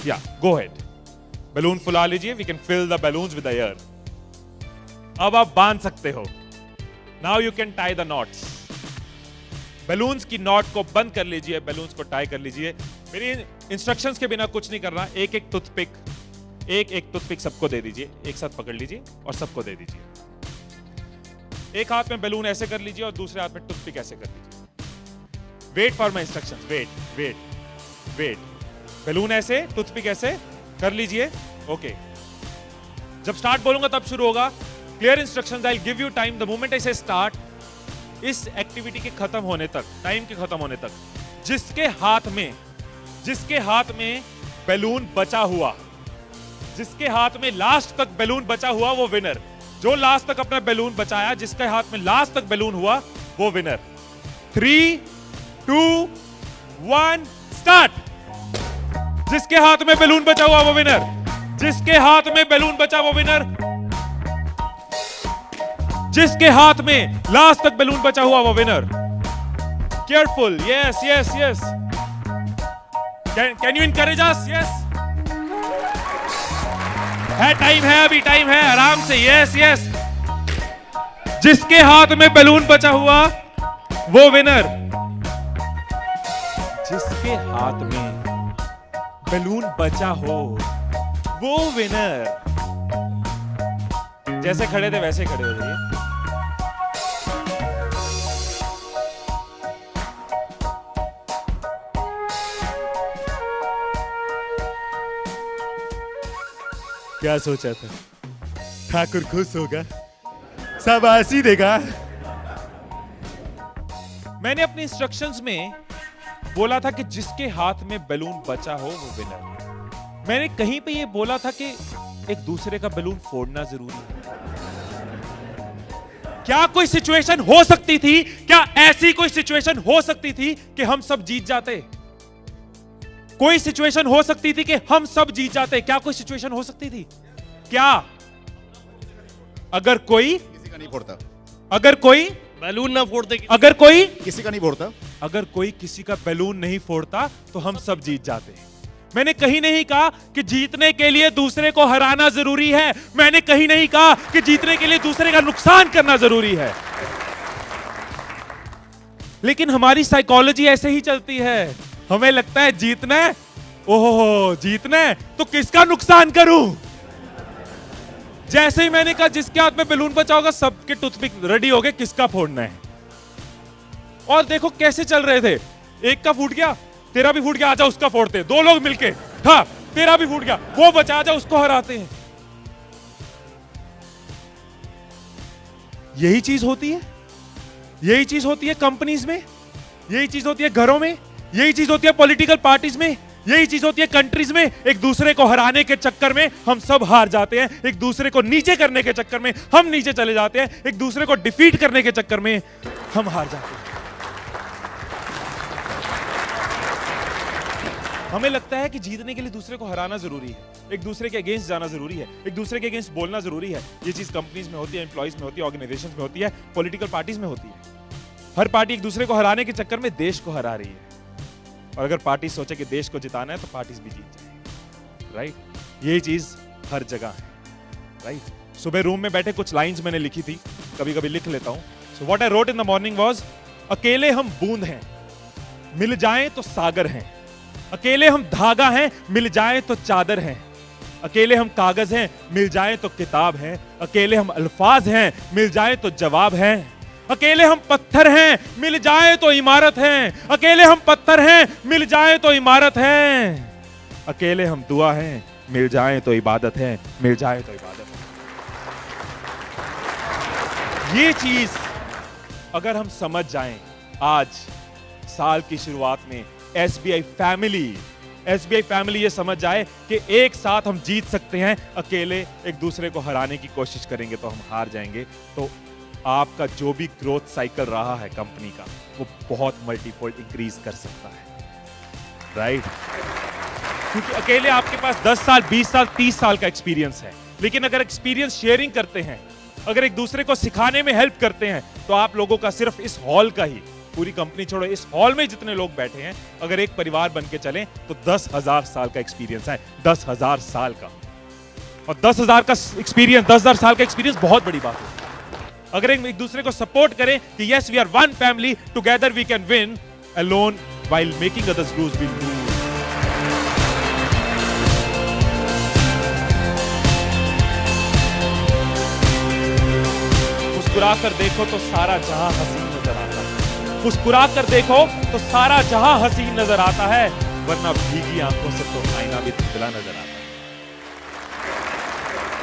या गो head, balloon फुला लीजिए, we can fill the balloons with air. अब आप बांध सकते हो। Now you can tie the knots. Balloons की नॉट को बंद कर लीजिए, बैलून्स को टाई कर लीजिए। मेरी इंस्ट्रक्शंस के बिना कुछ नहीं करना। एक एक टूथपिक सबको दे दीजिए, एक साथ पकड़ लीजिए और सबको दे दीजिए। एक हाथ में बैलून ऐसे कर लीजिए और दूसरे हाथ में टूथपिक ऐसे कर लीजिए। Wait for my instructions, wait. Balloon ऐसे, टूथपिक ऐसे कर लीजिए। ओके, जब स्टार्ट बोलूंगा तब शुरू होगा। Clear instructions, I will give you time the moment I से स्टार्ट। इस एक्टिविटी के खत्म होने तक, टाइम के खत्म होने तक, जिसके हाथ में बैलून बचा हुआ, जिसके हाथ में लास्ट तक बैलून बचा हुआ वो विनर। जो लास्ट तक अपना बैलून बचाया, जिसके हाथ में लास्ट तक बैलून हुआ वो विनर। 3, 2, 1 स्टार्ट। जिसके हाथ में बैलून बचा हुआ वो विनर, जिसके हाथ में बैलून बचा वो विनर, जिसके हाथ में लास्ट तक बैलून बचा हुआ वो winner. Careful, yes. Can you encourage us? Yes, है, टाइम है, अभी टाइम है, आराम से। यस। जिसके हाथ में बैलून बचा हुआ वो विनर, जिसके हाथ में बैलून बचा हो वो विनर। जैसे खड़े थे वैसे खड़े हो जाइए। क्या सोचा था? ठाकुर खुश होगा, शाबाशी देगा। मैंने अपने इंस्ट्रक्शंस में बोला था कि जिसके हाथ में बैलून बचा हो वो विनर। मैंने कहीं पे ये बोला था कि एक दूसरे का बैलून फोड़ना जरूरी है। क्या कोई सिचुएशन हो सकती थी, क्या ऐसी कोई सिचुएशन हो सकती थी कि हम सब जीत जाते? कोई सिचुएशन हो सकती थी कि हम सब जीत जाते? क्या कोई सिचुएशन हो सकती थी? क्या? अगर कोई किसी का नहीं फोड़ता, अगर कोई बैलून ना फोड़ते, अगर कोई किसी का नहीं फोड़ता, अगर कोई किसी का बैलून नहीं फोड़ता तो हम सब जीत जाते। मैंने कहीं नहीं कहा कि जीतने के लिए दूसरे को हराना जरूरी है। मैंने कहीं नहीं कहा कि जीतने के लिए दूसरे का नुकसान करना जरूरी है। लेकिन हमारी साइकोलॉजी ऐसे ही चलती है। हमें लगता है जीतना है, ओहो जीतना है तो किसका नुकसान करूं। जैसे ही मैंने कहा जिसके हाथ में बैलून बचा होगा, सबके टूथपिक रेडी हो गए, किसका फोड़ना है। और देखो कैसे चल रहे थे। एक का फूट गया, तेरा भी फूट गया, आजा उसका फोड़ते। दो लोग मिलके, हाँ तेरा भी फूट गया, वो बचा, आजा उसको हराते हैं। यही चीज होती है, यही चीज होती है कंपनीज में, यही चीज होती है घरों में, यही चीज होती है पॉलिटिकल पार्टीज में, यही चीज होती है कंट्रीज में। एक दूसरे को हराने के चक्कर में हम सब हार जाते हैं। एक दूसरे को नीचे करने के चक्कर में हम नीचे चले जाते हैं। एक दूसरे को डिफीट करने के चक्कर में हम हार जाते हैं। हमें लगता है कि जीतने के लिए दूसरे को हराना जरूरी है, एक दूसरे के अगेंस्ट जाना जरूरी है, एक दूसरे के अगेंस्ट बोलना जरूरी है। ये चीज कंपनीज में होती है, एम्प्लॉइज में होती है, ऑर्गेनाइजेशंस में होती है, पॉलिटिकल पार्टीज में होती है। हर पार्टी एक दूसरे को हराने के चक्कर में देश को हरा रही है। और अगर पार्टी सोचे कि देश को जिताना है तो पार्टीज भी जीत जाएंगी, राइट। यही चीज हर जगह है, राइट। सुबह रूम में बैठे कुछ लाइंस मैंने लिखी थी, कभी कभी लिख लेता हूं। So what I wrote in the morning was, अकेले हम बूंद हैं, मिल जाएं तो सागर हैं। अकेले हम धागा हैं, मिल जाएं तो चादर हैं। अकेले हम कागज हैं, मिल जाएं तो किताब हैं। अकेले हम अल्फाज हैं, मिल जाएं तो जवाब हैं। अकेले हम पत्थर हैं, मिल जाए तो इमारत है। अकेले हम पत्थर हैं, मिल जाए तो इमारत है। अकेले हम दुआ हैं, मिल जाए तो इबादत है, मिल जाए तो इबादत है। ये चीज अगर हम समझ जाएं आज साल की शुरुआत में, एसबीआई फैमिली ये समझ जाए कि एक साथ हम जीत सकते हैं, अकेले एक दूसरे को हराने की कोशिश करेंगे तो हम हार जाएंगे। तो आपका जो भी ग्रोथ साइकिल रहा है कंपनी का, वो बहुत मल्टीफोल्ड इंक्रीज कर सकता है, राइट। क्योंकि अकेले आपके पास 10 साल, 20 साल, 30 साल का एक्सपीरियंस है। लेकिन अगर एक्सपीरियंस शेयरिंग करते हैं, अगर एक दूसरे को सिखाने में हेल्प करते हैं, तो आप लोगों का सिर्फ इस हॉल का ही पूरी कंपनी छोड़ो, इस हॉल में जितने लोग बैठे हैं, अगर एक परिवार बन के चलें तो 10,000 साल का एक्सपीरियंस है, 10,000 साल का। और 10,000 का एक्सपीरियंस, 10,000 साल का एक्सपीरियंस बहुत बड़ी बात है। अगर एक दूसरे को सपोर्ट करें कि yes we are one family, together we can win, alone while making others lose will lose. मुस्कुरा कर देखो तो सारा जहां हसीन नजर आता है, मुस्कुरा कर देखो तो सारा जहां हसीन नजर आता है, वरना भीगी आंखों से तो आईना भी धुंधला नजर आता है।